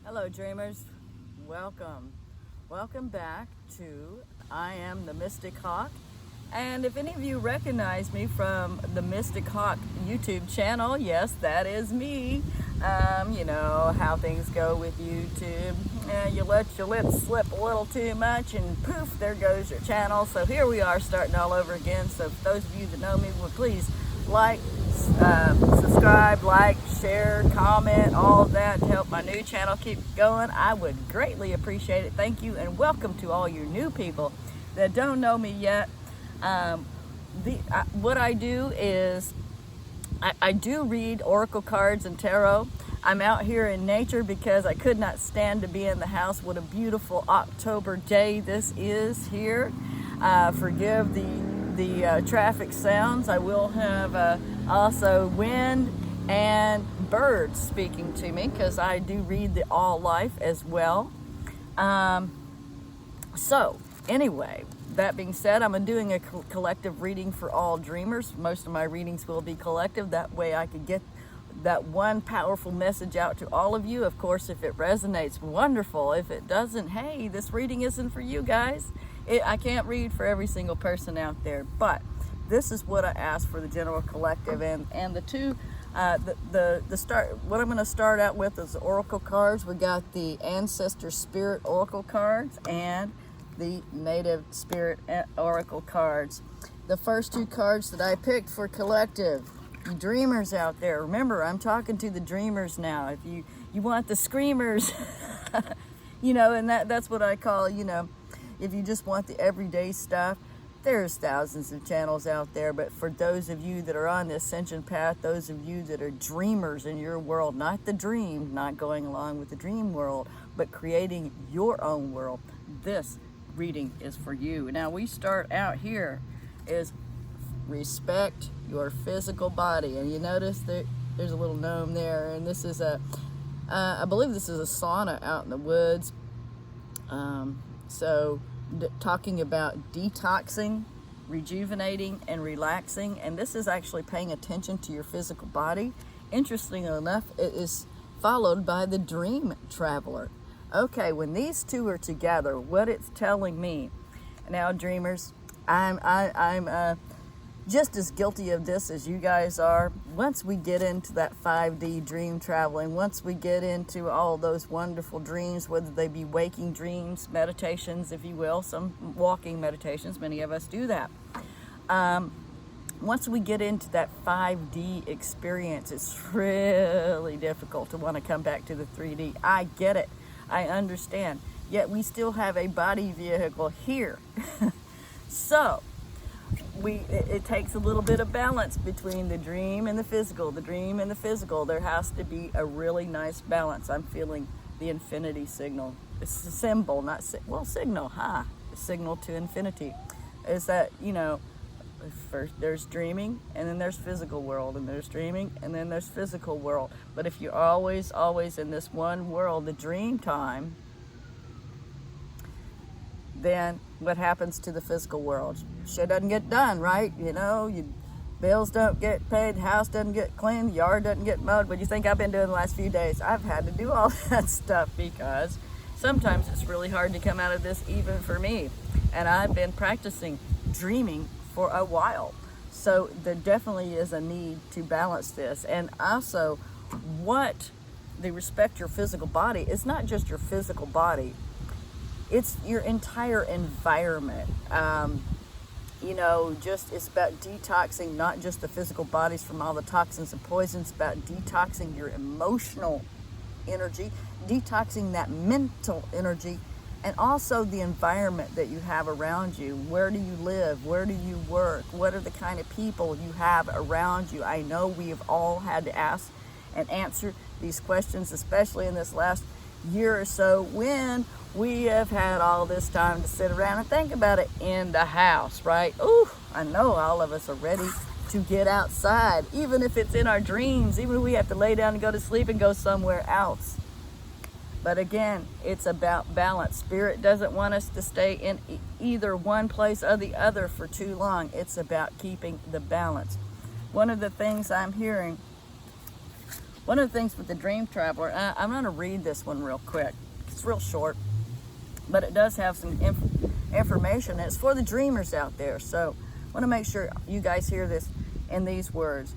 Hello dreamers, welcome back to I Am the Mystic Hawk. And if any of you recognize me from the Mystic Hawk YouTube channel, yes, that is me. You know how things go with YouTube. You let your lips slip a little too much and poof, there goes your channel. So here we are starting all over again. So for those of you that know me, well, please like, subscribe, like, share, comment, all of that to help my new channel keep going. I would greatly appreciate it. Thank you, and welcome to all you new people that don't know me yet. What I do is I do read oracle cards and tarot. I'm out here in nature because I could not stand to be in the house. What a beautiful October day this is here. Forgive the traffic sounds. I will have also wind and birds speaking to me because I do read the all life as well. So anyway, that being said, I'm doing a collective reading for all dreamers. Most of my readings will be collective. That way I can get that one powerful message out to all of you. Of course, if it resonates, wonderful. If it doesn't, hey, this reading isn't for you guys. I can't read for every single person out there, but this is what I asked for the general collective. And the two, what I'm going to start out with is the oracle cards. We got the Ancestor Spirit Oracle cards and the Native Spirit Oracle cards. The first two cards that I picked for collective, you dreamers out there, remember I'm talking to the dreamers now. If you want the screamers, you know, and that's what I call, you know, if you just want the everyday stuff, there's thousands of channels out there. But for those of you that are on the ascension path, those of you that are dreamers in your world, not the dream, not going along with the dream world, but creating your own world, this reading is for you. Now we start out here is respect your physical body. And you notice that there's a little gnome there. And this is I believe this is a sauna out in the woods. So talking about detoxing, rejuvenating, and relaxing, and this is actually paying attention to your physical body. Interestingly enough, it is followed by the dream traveler. Okay, when these two are together, what it's telling me, now dreamers, I'm just as guilty of this as you guys are. Once we get into that 5D dream traveling, once we get into all those wonderful dreams, whether they be waking dreams, meditations, if you will, some walking meditations, many of us do that. Once we get into that 5D experience, it's really difficult to want to come back to the 3D. I get it. I understand. Yet we still have a body vehicle here. So it takes a little bit of balance between the dream and the physical. The dream and the physical, there has to be a really nice balance. I'm feeling the infinity signal. It's a symbol, not signal, signal to infinity. Is that, you know, first there's dreaming and then there's physical world, and there's dreaming and then there's physical world. But if you're always in this one world, the dream time, then what happens to the physical world? Shit doesn't get done, right? You know, bills don't get paid, the house doesn't get cleaned, the yard doesn't get mowed. What do you think I've been doing the last few days? I've had to do all that stuff because sometimes it's really hard to come out of this, even for me. And I've been practicing dreaming for a while. So there definitely is a need to balance this. And also, what they respect your physical body, it's not just your physical body, it's your entire environment. You know, it's about detoxing not just the physical bodies from all the toxins and poisons, about detoxing your emotional energy, detoxing that mental energy, and also the environment that you have around you. Where do you live? Where do you work? What are the kind of people you have around you? I know we have all had to ask and answer these questions, especially in this last year or so, when we have had all this time to sit around and think about it in the house, right? Ooh, I know all of us are ready to get outside, even if it's in our dreams, even if we have to lay down and go to sleep and go somewhere else. But again, it's about balance. Spirit doesn't want us to stay in either one place or the other for too long. It's about keeping the balance. One of the things I'm hearing One of the things with the dream traveler, I'm going to read this one real quick. It's real short, but it does have some information. It's for the dreamers out there. So I want to make sure you guys hear this in these words.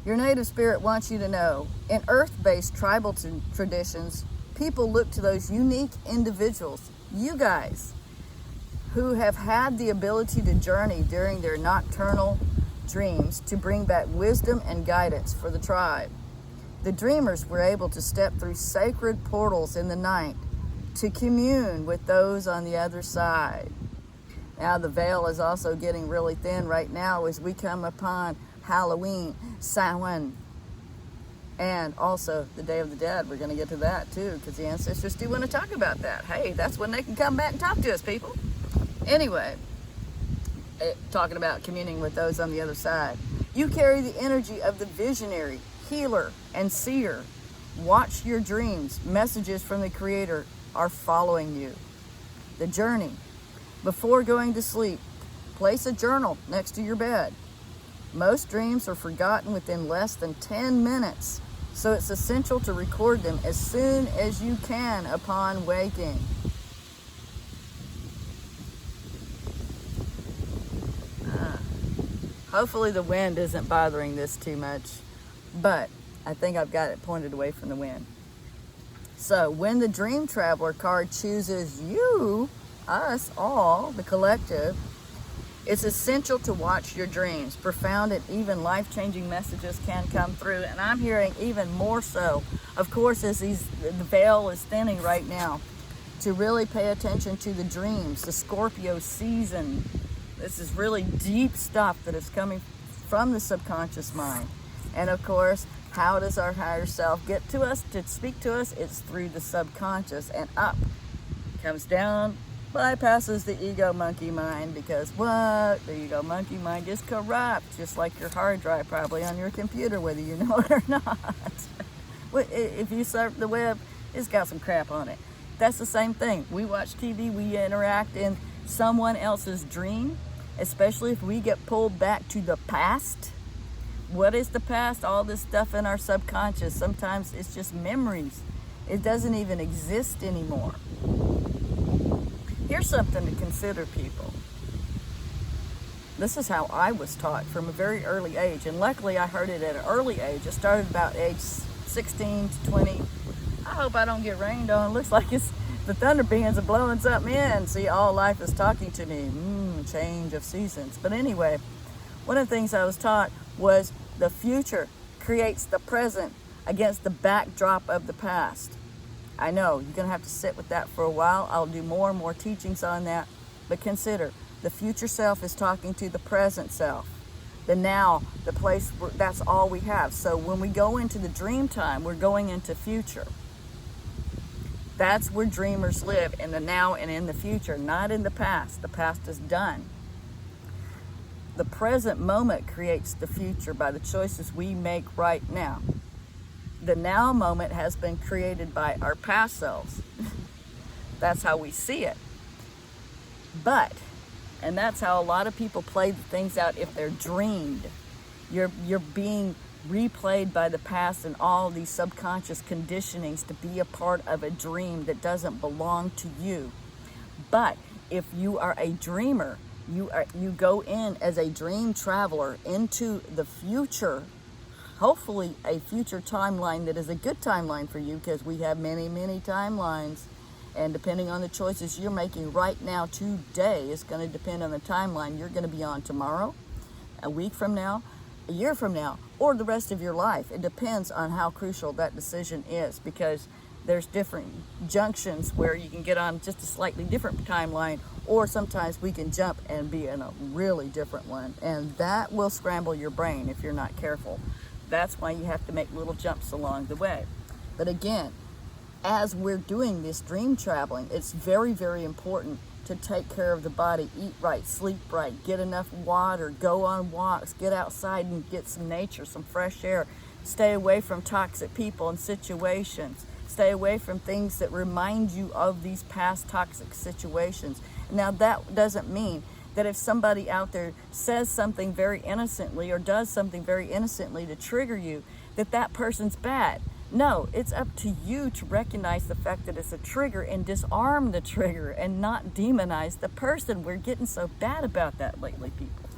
Your native spirit wants you to know, in earth-based tribal traditions, people look to those unique individuals, you guys, who have had the ability to journey during their nocturnal dreams to bring back wisdom and guidance for the tribe. The dreamers were able to step through sacred portals in the night to commune with those on the other side. Now the veil is also getting really thin right now as we come upon Halloween, Samhain, and also the Day of the Dead. We're going to get to that too, because the ancestors do want to talk about that. Hey, that's when they can come back and talk to us, people. Anyway, talking about communing with those on the other side. You carry the energy of the visionary, healer, and seer. Watch your dreams. Messages from the Creator are following you. The journey. Before going to sleep, place a journal next to your bed. Most dreams are forgotten within less than 10 minutes, so it's essential to record them as soon as you can upon waking. Hopefully the wind isn't bothering this too much, but I think I've got it pointed away from the wind. So when the Dream Traveler card chooses you, us all, the collective, it's essential to watch your dreams. Profound and even life-changing messages can come through, and I'm hearing even more so, of course, as the veil is thinning right now, to really pay attention to the dreams, the Scorpio season. This is really deep stuff that is coming from the subconscious mind. And of course, how does our higher self get to us, to speak to us? It's through the subconscious, and up, comes down, bypasses the ego monkey mind, because what? The ego monkey mind is corrupt, just like your hard drive probably on your computer, whether you know it or not. If you surf the web, it's got some crap on it. That's the same thing. We watch TV, we interact in someone else's dream, especially if we get pulled back to the past. What is the past? All this stuff in our subconscious. Sometimes it's just memories. It doesn't even exist anymore. Here's something to consider, people. This is how I was taught from a very early age, and luckily I heard it at an early age. It started about age 16 to 20. I hope I don't get rained on. It looks like it's the thunder beings are blowing something in. See, all life is talking to me. Change of seasons. But anyway, one of the things I was taught was the future creates the present against the backdrop of the past. I know you're going to have to sit with that for a while. I'll do more and more teachings on that. But consider, the future self is talking to the present self. The now, the place, where, that's all we have. So when we go into the dream time, we're going into future. That's where dreamers live, in the now and in the future, not in the past. The past is done. The present moment creates the future by the choices we make right now. The now moment has been created by our past selves. That's how we see it. But, and that's how a lot of people play the things out if they're dreamed. You're being replayed by the past and all these subconscious conditionings to be a part of a dream that doesn't belong to you. But if you are a dreamer, you go in as a dream traveler into the future, hopefully a future timeline that is a good timeline for you, because we have many, many timelines, and depending on the choices you're making right now, today, is going to depend on the timeline you're going to be on tomorrow, a week from now, a year from now, or the rest of your life. It depends on how crucial that decision is, because there's different junctions where you can get on just a slightly different timeline, or sometimes we can jump and be in a really different one, and that will scramble your brain if you're not careful. That's why you have to make little jumps along the way. But again, as we're doing this dream traveling, it's very, very important to take care of the body, eat right, sleep right, get enough water, go on walks, get outside and get some nature, some fresh air, stay away from toxic people and situations, stay away from things that remind you of these past toxic situations. Now that doesn't mean that if somebody out there says something very innocently or does something very innocently to trigger you, that person's bad. No, it's up to you to recognize the fact that it's a trigger and disarm the trigger and not demonize the person. We're getting so bad about that lately, people.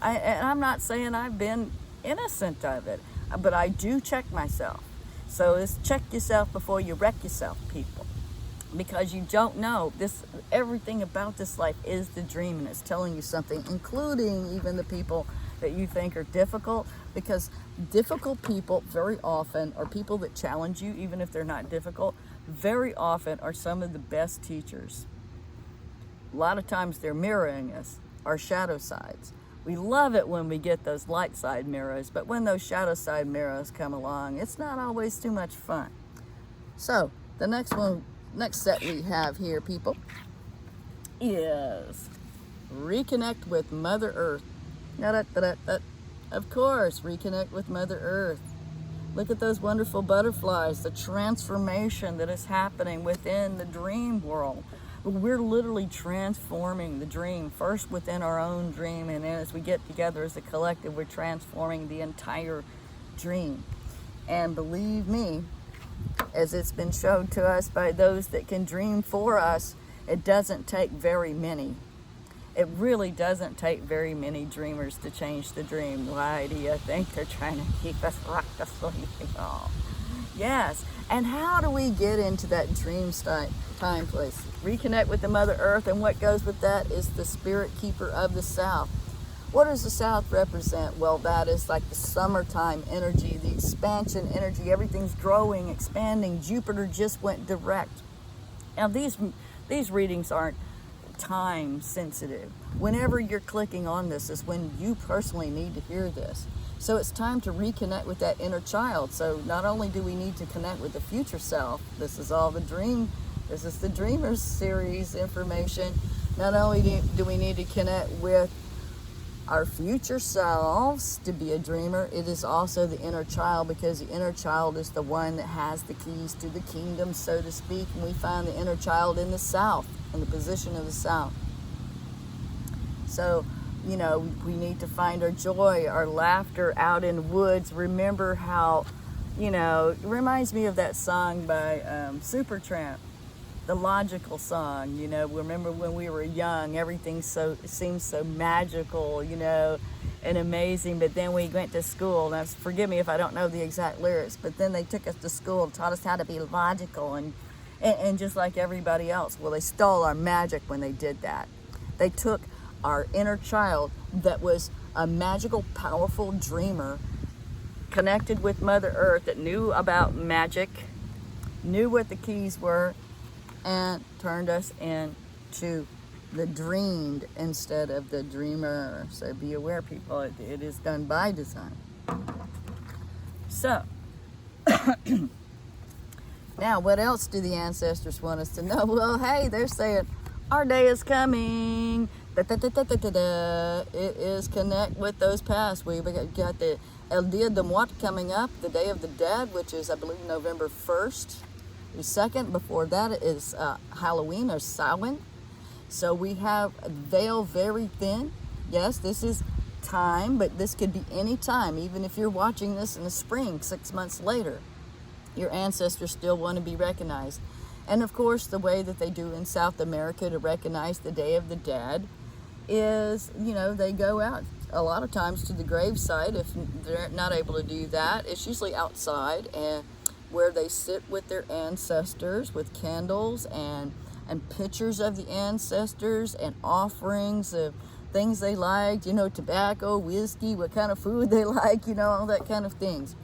And I'm not saying I've been innocent of it, but I do check myself. So it's check yourself before you wreck yourself, people. Because you don't know everything about this life is the dream, and it's telling you something, including even the people that you think are difficult, because difficult people very often, or people that challenge you even if they're not difficult, very often are some of the best teachers. A lot of times they're mirroring us, our shadow sides. We love it when we get those light side mirrors, but when those shadow side mirrors come along, it's not always too much fun. So the next set we have here, people, is reconnect with Mother Earth. Of course, reconnect with Mother Earth. Look at those wonderful butterflies, the transformation that is happening within the dream world. We're literally transforming the dream, first within our own dream, and then as we get together as a collective, we're transforming the entire dream. And believe me, as it's been shown to us by those that can dream for us, it doesn't take very many. It really doesn't take very many dreamers to change the dream. Why do you think they're trying to keep us rocked asleep? Oh. Yes. And how do we get into that dream time place? Reconnect with the Mother Earth, and what goes with that is the spirit keeper of the South. What does the South represent? Well, that is like the summertime energy, the expansion energy. Everything's growing, expanding. Jupiter just went direct. Now, these readings aren't time sensitive. Whenever you're clicking on this is when you personally need to hear this. So it's time to reconnect with that inner child. So not only do we need to connect with the future self, this is the Dreamers series information. Not only do we need to connect with our future selves to be a dreamer, it is also the inner child, because the inner child is the one that has the keys to the kingdom, so to speak, and we find the inner child in the South, in the position of the South. So, we need to find our joy, our laughter out in the woods. Remember how, it reminds me of that song by Supertramp, the logical song. Remember when we were young, everything seemed so magical, and amazing, but then we went to school. Now, forgive me if I don't know the exact lyrics, but then they took us to school and taught us how to be logical and just like everybody else. Well, they stole our magic when they did that. They took our inner child that was a magical, powerful dreamer, connected with Mother Earth, that knew about magic, knew what the keys were, and turned us into the dreamed instead of the dreamer. So be aware, people, it is done by design. So, now what else do the ancestors want us to know? Well, hey, they're saying, our day is coming. It is connect with those past. We got the El Dia de Muerte coming up, the Day of the Dead, which is, I believe, November 1st. The 2nd, before that is Halloween or Samhain. So we have a veil very thin. Yes, this is time, but this could be any time. Even if you're watching this in the spring, 6 months later, your ancestors still want to be recognized. And of course, the way that they do in South America to recognize the Day of the Dead is, they go out a lot of times to the gravesite. If they're not able to do that, it's usually outside, and where they sit with their ancestors with candles and pictures of the ancestors and offerings of things they liked, tobacco, whiskey, what kind of food they like, all that kind of things.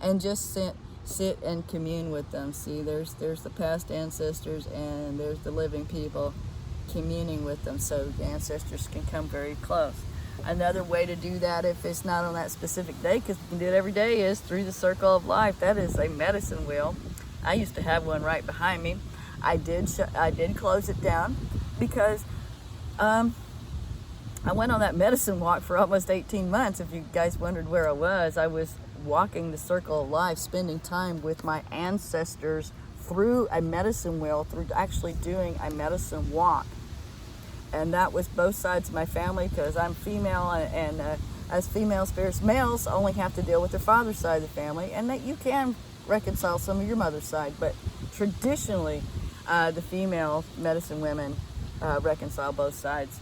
And just sit and commune with them. See, there's the past ancestors and there's the living people communing with them, so the ancestors can come very close. Another way to do that, if it's not on that specific day, because we can do it every day, is through the circle of life. That is a medicine wheel. I used to have one right behind me. I did close it down because I went on that medicine walk for almost 18 months. If you guys wondered where I was walking the circle of life, spending time with my ancestors through a medicine wheel, through actually doing a medicine walk. and that was both sides of my family, because I'm female, and as female spirits, males only have to deal with their father's side of the family, and that you can reconcile some of your mother's side, but traditionally the female medicine women reconcile both sides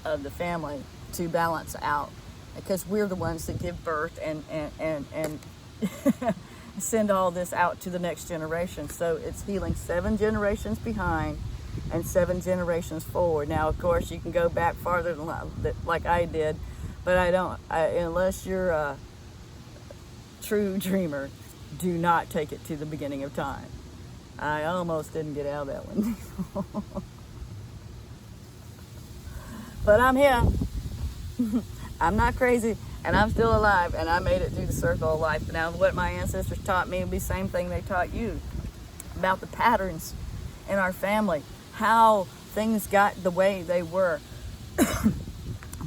of the family to balance out, because we're the ones that give birth and send all this out to the next generation. So it's healing 7 generations behind and 7 generations forward. Now, of course, you can go back farther than like I did, but unless you're a true dreamer, do not take it to the beginning of time. I almost didn't get out of that one. But I'm here. I'm not crazy, and I'm still alive, and I made it through the circle of life. Now, what my ancestors taught me would be the same thing they taught you, about the patterns in our family, how things got the way they were,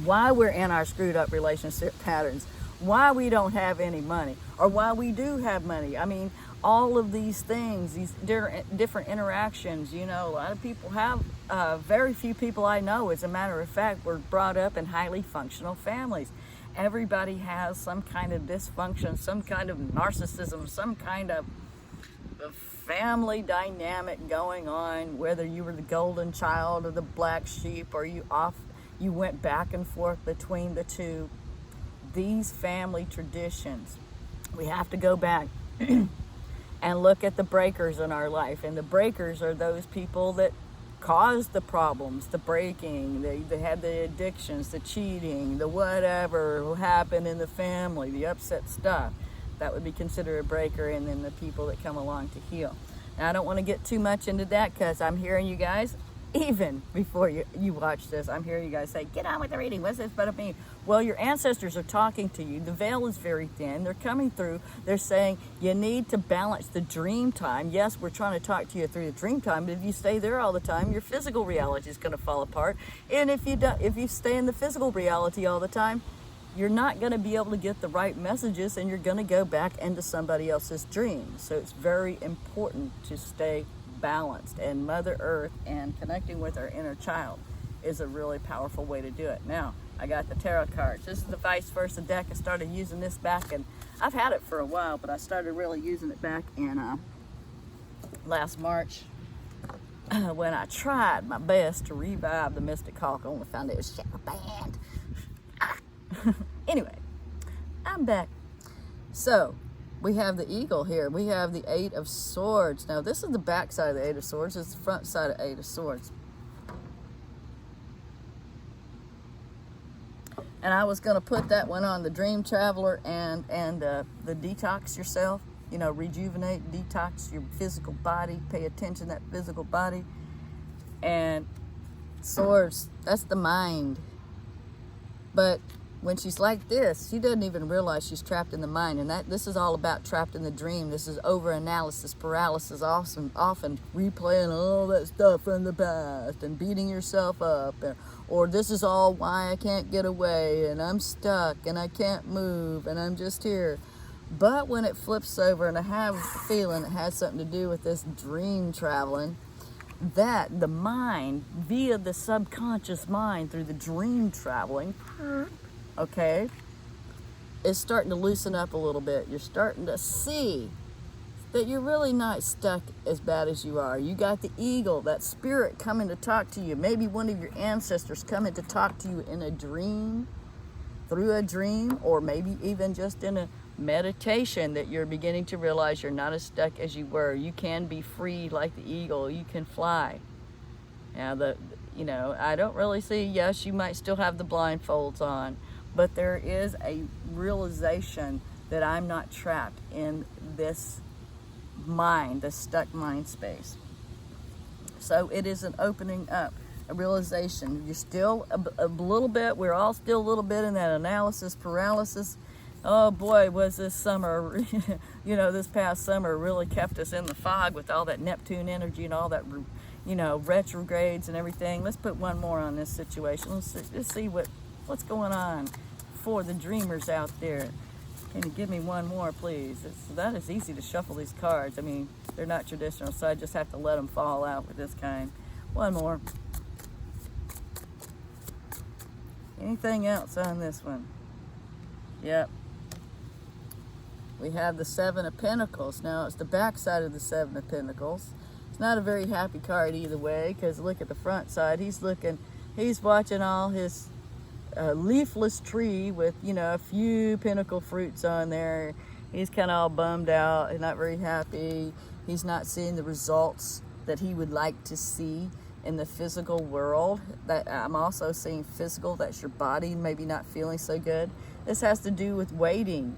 why we're in our screwed up relationship patterns, why we don't have any money, or why we do have money. I mean, all of these things, these different interactions, you know, a lot of people have, very few people I know, as a matter of fact, were brought up in highly functional families. Everybody has some kind of dysfunction, some kind of narcissism, some kind of family dynamic going on, whether you were the golden child or the black sheep, or you went back and forth between the two. These family traditions, we have to go back and look at the breakers in our life. And the breakers are those people that caused the problems, the breaking, they had the addictions, the cheating, the whatever happened in the family, the upset stuff. That would be considered a breaker, and then the people that come along to heal. Now, I don't want to get too much into that, because I'm hearing you guys, even before you watch this, I'm hearing you guys say, get on with the reading. What's this about me? Well, your ancestors are talking to you. The veil is very thin. They're coming through. They're saying you need to balance the dream time. Yes, we're trying to talk to you through the dream time, but if you stay there all the time, your physical reality is going to fall apart. And if you stay in the physical reality all the time, you're not going to be able to get the right messages, and you're going to go back into somebody else's dream. So it's very important to stay balanced, and Mother Earth and connecting with our inner child is a really powerful way to do it. Now, I got the tarot cards. This is the vice versa deck. I started using this back, and I've had it for a while, but I started really using it back in last March when I tried my best to revive the Mystic Hawk. I only found it was shadow band. Anyway, I'm back. So we have the eagle here. We have the 8 of Swords. Now, this is the back side of the 8 of Swords. It's the front side of 8 of Swords. And I was going to put that one on the Dream Traveler and the Detox Yourself. You know, rejuvenate, detox your physical body. Pay attention to that physical body. And Swords, that's the mind. But when she's like this, she doesn't even realize she's trapped in the mind. And this is all about trapped in the dream. This is over-analysis, paralysis, often replaying all that stuff from the past and beating yourself up. Or this is all why I can't get away, and I'm stuck, and I can't move, and I'm just here. But when it flips over, and I have a feeling it has something to do with this dream traveling, that the mind, via the subconscious mind through the dream traveling, okay, is starting to loosen up a little bit. You're starting to see that you're really not stuck as bad as you are. You got the eagle, that spirit coming to talk to you. Maybe one of your ancestors coming to talk to you in a dream, through a dream, or maybe even just in a meditation, that you're beginning to realize you're not as stuck as you were. You can be free like the eagle. You can fly. Now, I don't really see, yes, you might still have the blindfolds on, but there is a realization that I'm not trapped in this mind, this stuck mind space. So it is an opening up, a realization. You're still a little bit, we're all still a little bit in that analysis paralysis. Oh boy, was this summer, this past summer really kept us in the fog with all that Neptune energy and all that, retrogrades and everything. Let's put one more on this situation. Let's see what's going on for the dreamers out there. Can you give me one more, please? That is easy to shuffle these cards. I mean, they're not traditional, so I just have to let them fall out with this kind. One more. Anything else on this one? Yep. We have the Seven of Pentacles. Now, it's the back side of the Seven of Pentacles. It's not a very happy card either way, because look at the front side. He's watching all his leafless tree with, a few pentacle fruits on there. He's kind of all bummed out and not very happy. He's not seeing the results that he would like to see in the physical world. That I'm also seeing physical, that's your body maybe not feeling so good. This has to do with waiting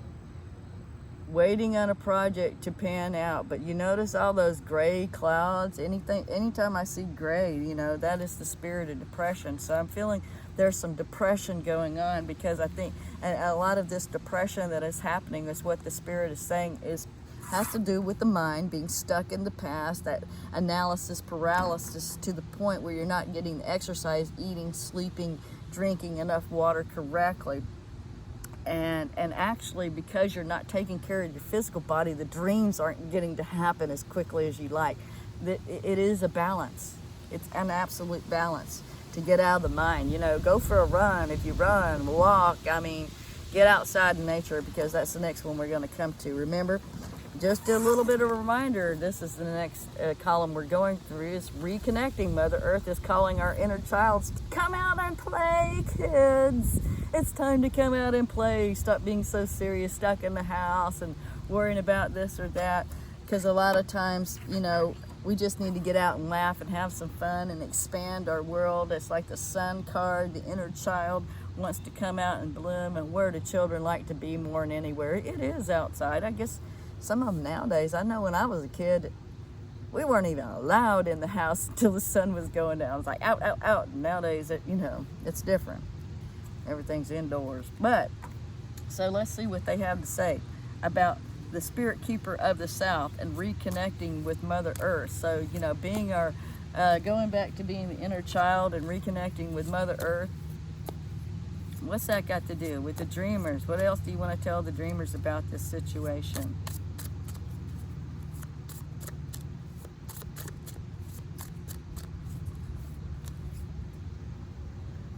on a project to pan out. But you notice all those gray clouds, anytime I see gray, that is the spirit of depression. So I'm feeling there's some depression going on, because I think a lot of this depression that is happening is what the spirit is saying has to do with the mind being stuck in the past, that analysis paralysis, to the point where you're not getting exercise, eating, sleeping, drinking enough water correctly. And actually, because you're not taking care of your physical body, the dreams aren't getting to happen as quickly as you like. It is a balance. It's an absolute balance to get out of the mind. Go for a run. If you run, walk, get outside in nature, because that's the next one we're going to come to. Remember, just a little bit of a reminder, this is the next column we're going through, is reconnecting. Mother Earth is calling our inner child to come out and play, kids. It's time to come out and play. Stop being so serious, stuck in the house and worrying about this or that. Because a lot of times, we just need to get out and laugh and have some fun and expand our world. It's like the Sun card, the inner child wants to come out and bloom. And where do children like to be more than anywhere? It is outside. I guess some of them nowadays, I know when I was a kid, we weren't even allowed in the house until the sun was going down. It was like out, out, out. And nowadays, it's different. Everything's indoors. But, so let's see what they have to say about the spirit keeper of the South and reconnecting with Mother Earth. So, being going back to being the inner child and reconnecting with Mother Earth. What's that got to do with the dreamers? What else do you want to tell the dreamers about this situation?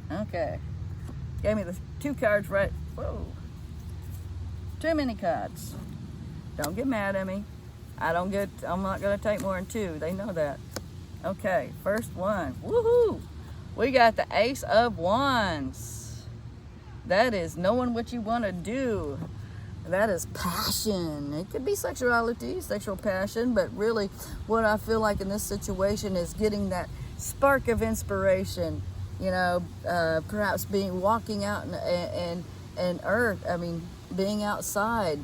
Okay. Gave me the two cards right. Whoa. Too many cards. Don't get mad at me. I'm not going to take more than two. They know that. Okay, first one. Woohoo! We got the Ace of Wands. That is knowing what you want to do. That is passion. It could be sexuality, sexual passion, but really what I feel like in this situation is getting that spark of inspiration. Perhaps walking out and earth. Being outside.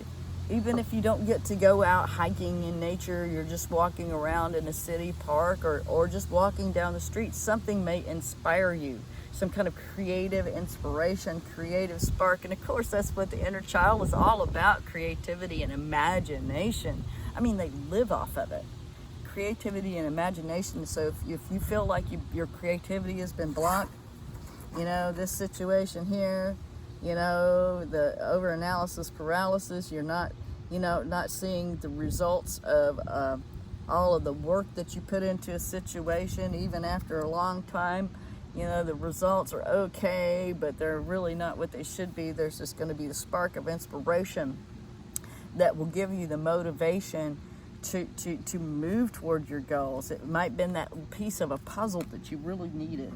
Even if you don't get to go out hiking in nature, you're just walking around in a city park or just walking down the street, something may inspire you. Some kind of creative inspiration, creative spark. And of course, that's what the inner child is all about, creativity and imagination. They live off of it. Creativity and imagination. So if you feel like your creativity has been blocked, this situation here, the overanalysis paralysis, you're not seeing the results of all of the work that you put into a situation, even after a long time. The results are okay, but they're really not what they should be. There's just going to be the spark of inspiration that will give you the motivation to move toward your goals. It might have been that piece of a puzzle that you really needed.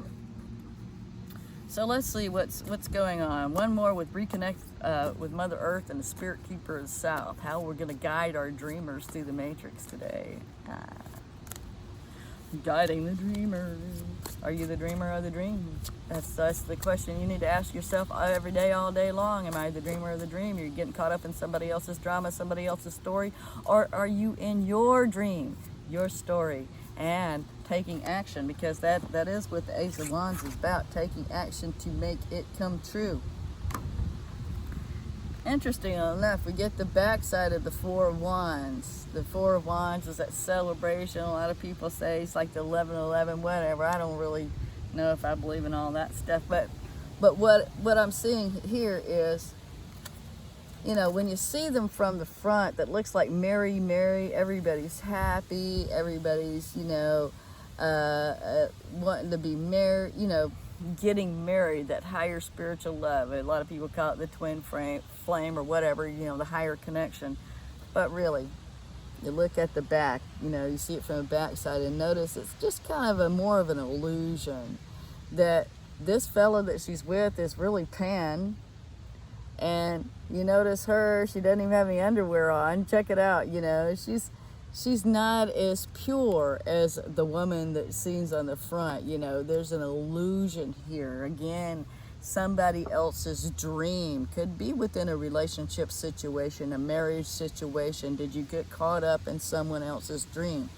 So let's see what's going on. One more with Reconnect with Mother Earth and the Spirit Keeper of the South. How we're going to guide our dreamers through the Matrix today. Guiding the dreamers. Are you the dreamer or the dream? That's the question you need to ask yourself every day, all day long. Am I the dreamer or the dream? You're getting caught up in somebody else's drama, somebody else's story, or are you in your dream, your story, and taking action? Because that is what the Ace of Wands is about, taking action to make it come true. Interesting enough, we get the backside of the Four of Wands. The Four of Wands is that celebration. A lot of people say it's like the 11/11, whatever. I don't really know if I believe in all that stuff. But what I'm seeing here is, when you see them from the front, that looks like merry, everybody's happy, everybody's, wanting to be married, getting married, that higher spiritual love. A lot of people call it the twin flame or whatever, the higher connection. But really, you look at the back, you see it from the back side, and notice it's just kind of more of an illusion that this fella that she's with is really Pan. And you notice her, she doesn't even have any underwear on. Check it out, she's not as pure as the woman that seems on the front. There's an illusion here. Again, somebody else's dream. Could be within a relationship situation, a marriage situation. Did you get caught up in someone else's dream?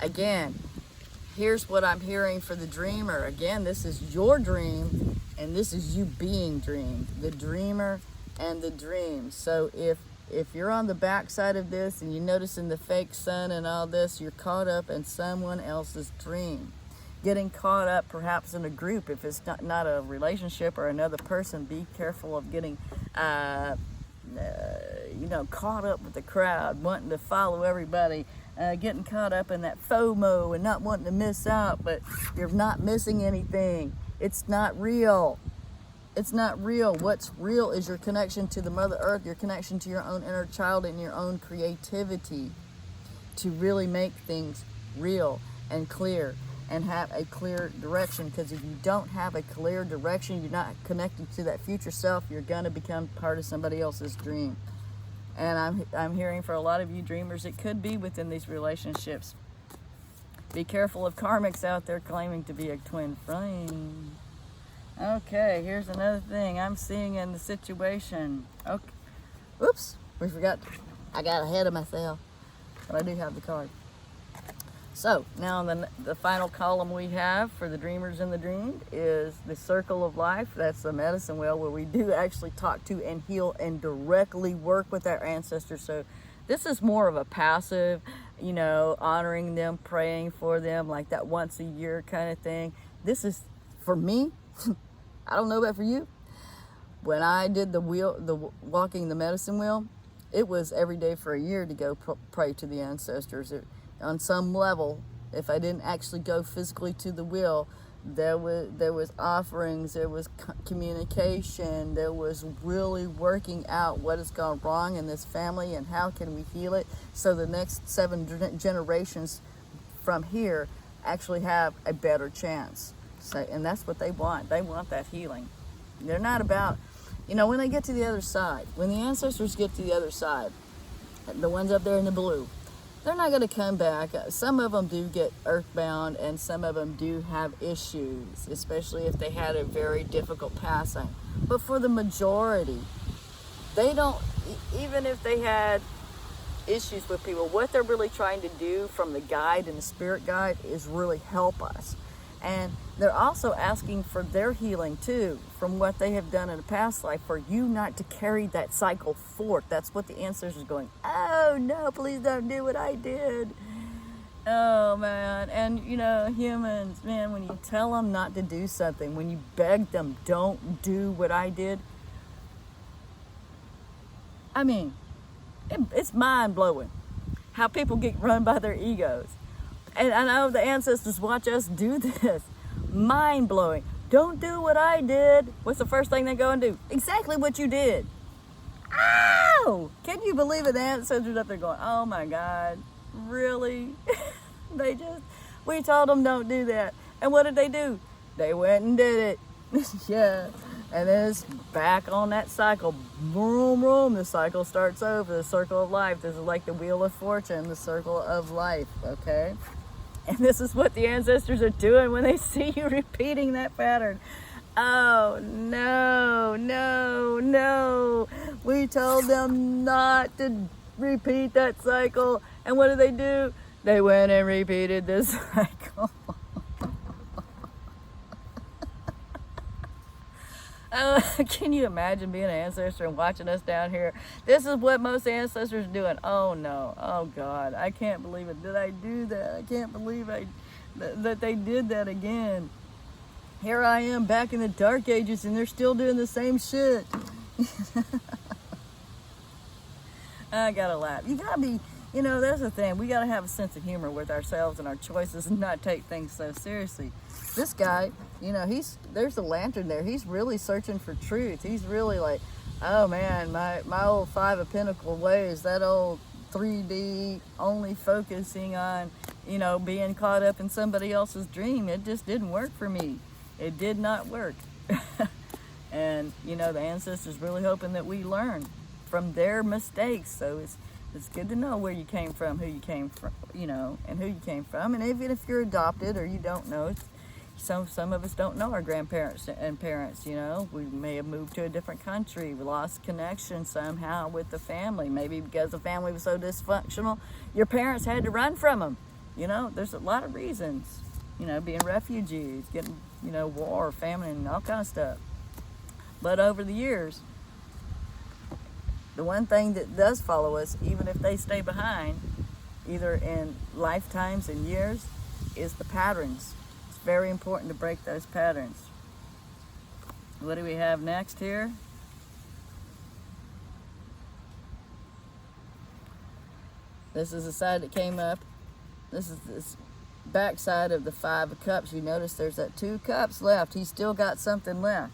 Again, here's what I'm hearing for the dreamer. Again, this is your dream, and this is you being dreamed. The dreamer and the dream. So if you're on the backside of this and you're noticing the fake sun and all this, you're caught up in someone else's dream. Getting caught up perhaps in a group. If it's not a relationship or another person, be careful of getting caught up with the crowd, wanting to follow everybody, getting caught up in that FOMO and not wanting to miss out, but you're not missing anything. It's not real. It's not real. What's real is your connection to the Mother Earth, your connection to your own inner child and your own creativity to really make things real and clear and have a clear direction. Because if you don't have a clear direction, you're not connected to that future self, you're going to become part of somebody else's dream. And I'm hearing for a lot of you dreamers, it could be within these relationships. Be careful of karmics out there claiming to be a twin flame. Okay, here's another thing I'm seeing in the situation. Okay. Oops, we forgot. I got ahead of myself. But I do have the card. So, now the final column we have for the dreamers in the dream is the circle of life. That's the medicine wheel where we do actually talk to and heal and directly work with our ancestors. So, this is more of a passive, honoring them, praying for them, like that once a year kind of thing. This is, for me, I don't know about for you. When I did the walking the medicine wheel, it was every day for a year to go pray to the ancestors. On some level, if I didn't actually go physically to the wheel, there was offerings, there was communication, there was really working out what has gone wrong in this family and how can we heal it so the next 7 generations from here actually have a better chance. So, and that's what they want. They want that healing. They're not about, when they get to the other side, when the ancestors get to the other side, the ones up there in the blue, they're not going to come back. Some of them do get earthbound, and some of them do have issues, especially if they had a very difficult passing. But for the majority, they don't, even if they had issues with people, what they're really trying to do from the guide and the spirit guide is really help us. And they're also asking for their healing too, from what they have done in a past life, for you not to carry that cycle forth. That's what the ancestors are going, oh no, please don't do what I did. Oh man, and humans, man, when you tell them not to do something, when you beg them, don't do what I did, I mean, it's mind-blowing how people get run by their egos. And I know the ancestors watch us do this. Mind-blowing. Don't do what I did. What's the first thing they go and do? Exactly what you did. Ow! Can you believe it? The ancestors up there going, oh my God, really? We told them don't do that. And what did they do? They went and did it. Yeah. And then it's back on that cycle. Boom, boom. The cycle starts over. The circle of life. This is like the wheel of fortune, the circle of life, okay? And this is what the ancestors are doing when they see you repeating that pattern. Oh, no, no, no. We told them not to repeat that cycle. And what did? They went and repeated this cycle. Can you imagine being an ancestor and watching us down here? This is what most ancestors are doing. Oh no, oh God, I can't believe it. Did I do that? I can't believe that they did that again. Here I am back in the dark ages and they're still doing the same shit. I gotta laugh. You You know, that's the thing. We got to have a sense of humor with ourselves and our choices and not take things so seriously. This guy, you know, there's a lantern there. He's really searching for truth. He's really like, oh man, my old Five of Pentacle ways, that old 3D, only focusing on, you know, being caught up in somebody else's dream. It just didn't work for me. It did not work. And, you know, the ancestors really hoping that we learn from their mistakes. So it's good to know where you came from, who you came from, you know, and who you came from. And even if you're adopted or you don't know, some of us don't know our grandparents and parents, you know. We may have moved to a different country. We lost connection somehow with the family. Maybe because the family was so dysfunctional, your parents had to run from them. You know, there's a lot of reasons. You know, being refugees, getting, you know, war, famine, and all kind of stuff. But over the years, the one thing that does follow us, even if they stay behind, either in lifetimes and years, is the patterns. It's very important to break those patterns. What do we have next here? This is the side that came up. This is this back side of the Five of Cups. You notice there's that 2 cups left. He's still got something left.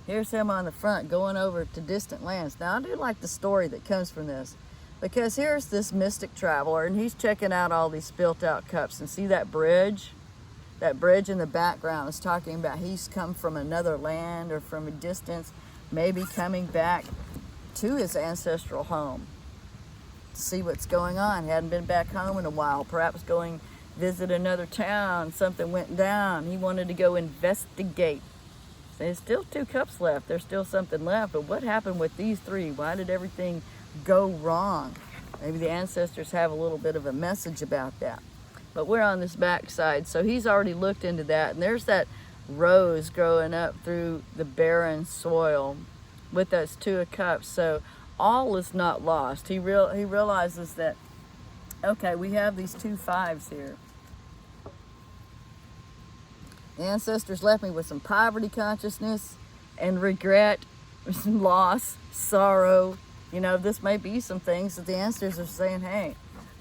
Here's him on the front going over to distant lands. Now, I do like the story that comes from this, because here's this mystic traveler, and he's checking out all these spilt out cups. And see that bridge? That bridge in the background is talking about he's come from another land or from a distance, maybe coming back to his ancestral home to see what's going on. He hadn't been back home in a while, perhaps going visit another town. Something went down. He wanted to go investigate. There's still 2 cups left. There's still something left. But what happened with these 3? Why did everything go wrong? Maybe the ancestors have a little bit of a message about that. But we're on this back side. So he's already looked into that. And there's that rose growing up through the barren soil with those 2 of cups. So all is not lost. He realizes that, okay, we have these 2 fives here. The ancestors left me with some poverty consciousness and regret, loss, sorrow. You know, this may be some things that the ancestors are saying, hey,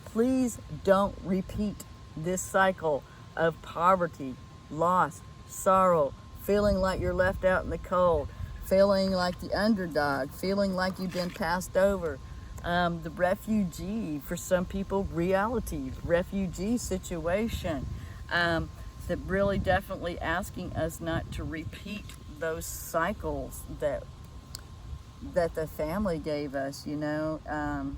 please don't repeat this cycle of poverty, loss, sorrow, feeling like you're left out in the cold, feeling like the underdog, feeling like you've been passed over. The refugee, for some people, reality, refugee situation. That really definitely asking us not to repeat those cycles that the family gave us, you know. I'm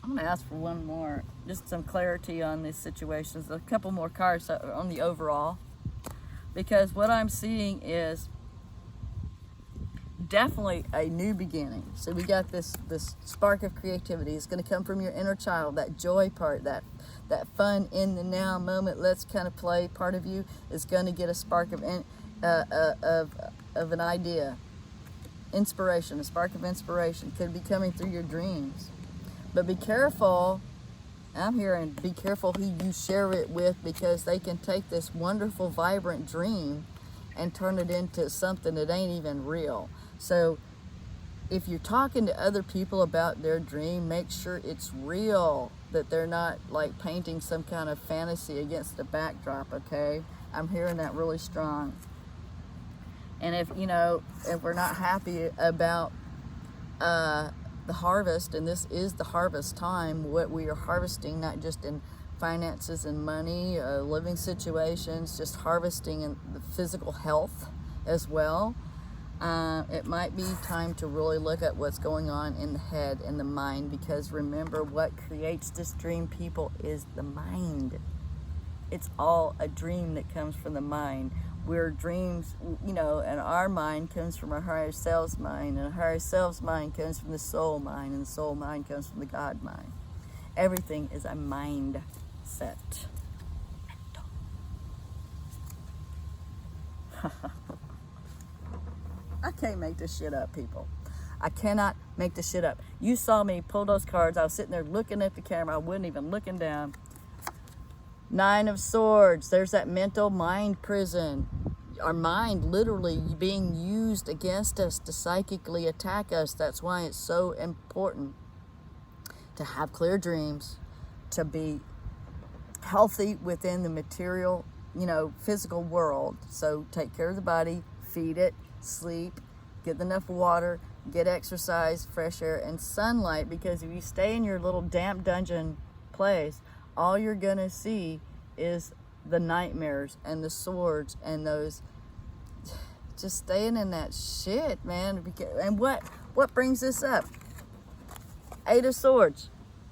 going to ask for one more, just some clarity on these situations, a couple more cards on the overall, because what I'm seeing is definitely a new beginning. So we got this spark of creativity. It's going to come from your inner child, that joy part, that fun in the now moment, let's kind of play part of you is going to get a spark of an idea, inspiration. A spark of inspiration could be coming through your dreams. But be careful. I'm hearing be careful who you share it with, because they can take this wonderful, vibrant dream and turn it into something that ain't even real. So if you're talking to other people about their dream, make sure it's real, that they're not like painting some kind of fantasy against the backdrop, okay? I'm hearing that really strong. And if, you know, if we're not happy about the harvest, and this is the harvest time, what we are harvesting, not just in finances and money, living situations, just harvesting in the physical health as well. It might be time to really look at what's going on in the head and the mind, because remember, what creates this dream, people, is the mind. It's all a dream that comes from the mind. We're dreams, you know, and our mind comes from our higher self's mind, and our higher self's mind comes from the soul mind, and the soul mind comes from the God mind. Everything is a mindset. I can't make this shit up, people. I cannot make this shit up. You saw me pull those cards. I was sitting there looking at the camera. I wasn't even looking down. 9 of Swords. There's that mental mind prison. Our mind literally being used against us to psychically attack us. That's why it's so important to have clear dreams, to be healthy within the material, physical world. So take care of the body, feed it, sleep, get enough water, get exercise, fresh air, and sunlight, because if you stay in your little damp dungeon place, all you're gonna see is the nightmares and the swords and those, just staying in that shit, man. And what brings this up? Eight of Swords.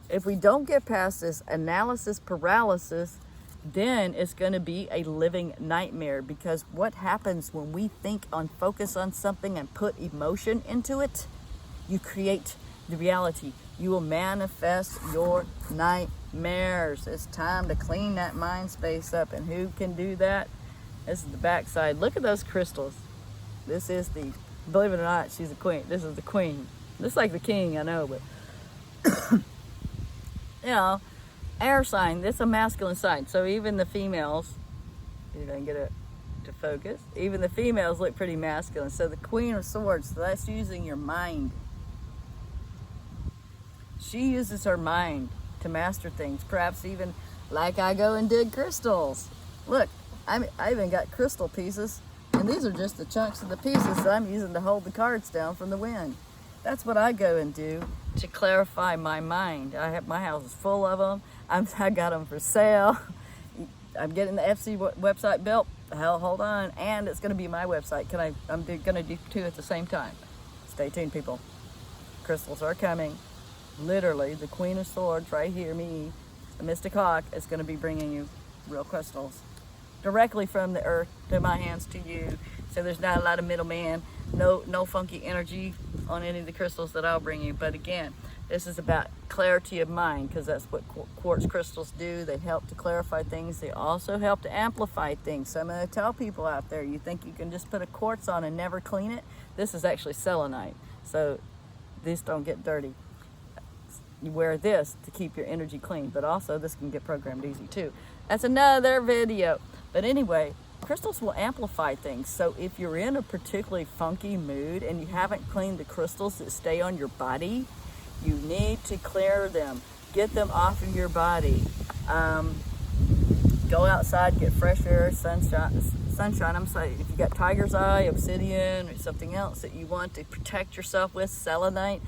If we don't get past this analysis paralysis, then it's going to be a living nightmare, because what happens when we think on, focus on something and put emotion into it, you create the reality. You will manifest your nightmares. It's time to clean that mind space up. And who can do that? This is the backside. Look at those crystals. This is the, believe it or not, she's a queen. This is the queen. Looks like the king, I know, but air sign. This is a masculine sign. So even the females, you don't get it to focus. Even the females look pretty masculine. So the Queen of Swords, so that's using your mind. She uses her mind to master things. Perhaps even like I go and dig crystals. Look, I even got crystal pieces, and these are just the chunks of the pieces that I'm using to hold the cards down from the wind. That's what I go and do to clarify my mind. My house is full of them. I got them for sale. I'm getting the FC website built. Hell, hold on. And it's going to be my website. I'm going to do two at the same time. Stay tuned, people. Crystals are coming. Literally, the Queen of Swords right here, me, the Mystic Hawk, is going to be bringing you real crystals directly from the earth to my hands to you. So there's not a lot of middleman, no funky energy on any of the crystals that I'll bring you. But again, this is about clarity of mind, because that's what quartz crystals do. They help to clarify things. They also help to amplify things. So I'm going to tell people out there, you think you can just put a quartz on and never clean it? This is actually selenite. So these don't get dirty. You wear this to keep your energy clean, but also this can get programmed easy too. That's another video. But anyway, crystals will amplify things. So if you're in a particularly funky mood and you haven't cleaned the crystals that stay on your body, you need to clear them. Get them off of your body. Go outside, get fresh air, sunshine. I'm sorry, if you got tiger's eye, obsidian, or something else that you want to protect yourself with, selenite,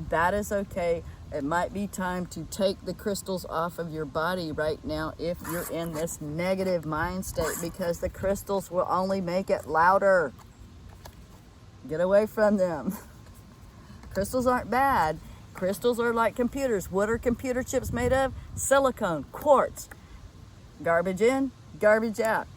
that is okay. It might be time to take the crystals off of your body right now if you're in this negative mind state, because the crystals will only make it louder. Get away from them. Crystals aren't bad. Crystals are like computers. What are computer chips made of? Silicone, quartz. Garbage in, garbage out.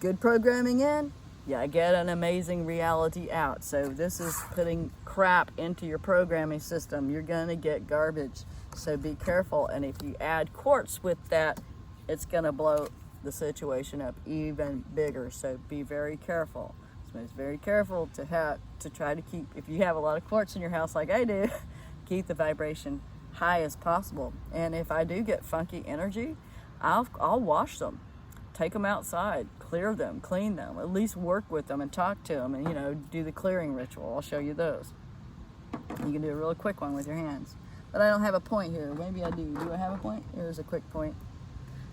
Good programming in, yeah, get an amazing reality out. So this is putting crap into your programming system. You're gonna get garbage. So be careful. And if you add quartz with that, it's gonna blow the situation up even bigger. So be very careful. So it's very careful to try to keep, if you have a lot of quartz in your house like I do, keep the vibration high as possible. And if I do get funky energy, I'll wash them. Take them outside, clear them, clean them, at least work with them and talk to them, and do the clearing ritual. I'll show you those. You can do a really quick one with your hands. But I don't have a point here. Maybe I do. Do I have a point? Here's a quick point.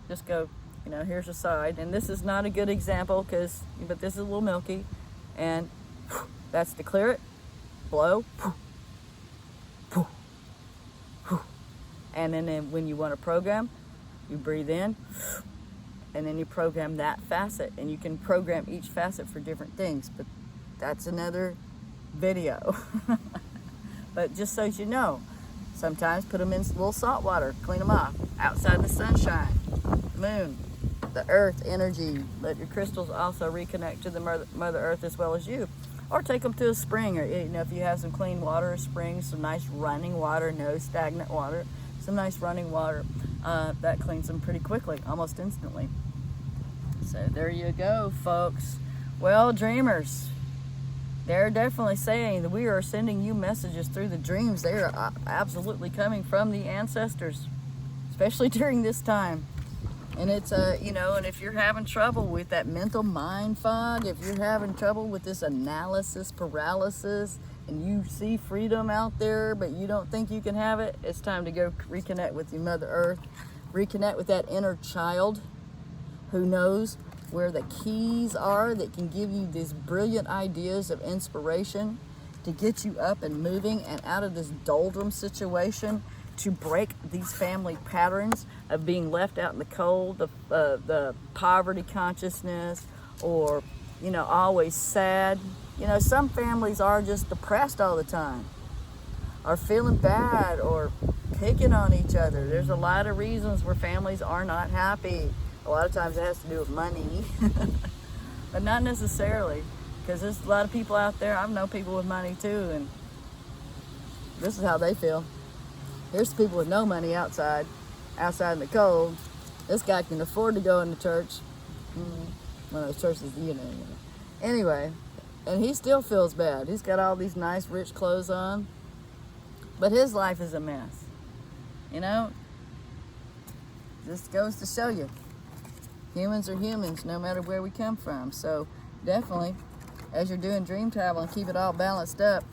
Just go, here's a side. And this is not a good example but this is a little milky. And that's to clear it. Blow. And then when you want to program, you breathe in. And then you program that facet, and you can program each facet for different things, but that's another video. But just so you know, sometimes put them in a little salt water, clean them off, outside in the sunshine, moon, the earth energy. Let your crystals also reconnect to the Mother Earth as well as you. Or take them to a spring, or if you have some clean water, a spring, some nice running water, no stagnant water, some nice running water. That cleans them pretty quickly, almost instantly. So there you go, folks. Well, dreamers, they're definitely saying that we are sending you messages through the dreams. They are absolutely coming from the ancestors, especially during this time. And it's, and if you're having trouble with that mental mind fog, if you're having trouble with this analysis paralysis, and you see freedom out there, but you don't think you can have it, it's time to go reconnect with your Mother Earth. Reconnect with that inner child who knows where the keys are that can give you these brilliant ideas of inspiration to get you up and moving and out of this doldrum situation, to break these family patterns of being left out in the cold, the poverty consciousness, or, you know, always sad. You know, some families are just depressed all the time, or feeling bad, or picking on each other. There's a lot of reasons where families are not happy. A lot of times it has to do with money, but not necessarily, because there's a lot of people out there. I've known people with money too, and this is how they feel. Here's people with no money outside in the cold. This guy can afford to go into church. One of those churches, you know. Anyway, and he still feels bad. He's got all these nice, rich clothes on, but his life is a mess. You know, this goes to show you, humans are humans, no matter where we come from. So definitely, as you're doing dream travel and keep it all balanced up,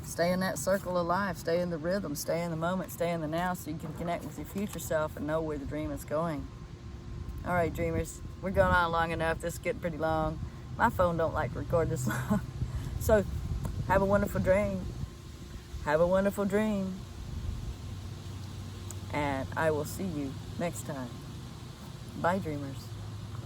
stay in that circle of life, stay in the rhythm, stay in the moment, stay in the now, so you can connect with your future self and know where the dream is going. All right, dreamers, we're going on long enough. This is getting pretty long. My phone don't like to record this long. So have a wonderful dream. Have a wonderful dream. And I will see you next time. Bye, dreamers.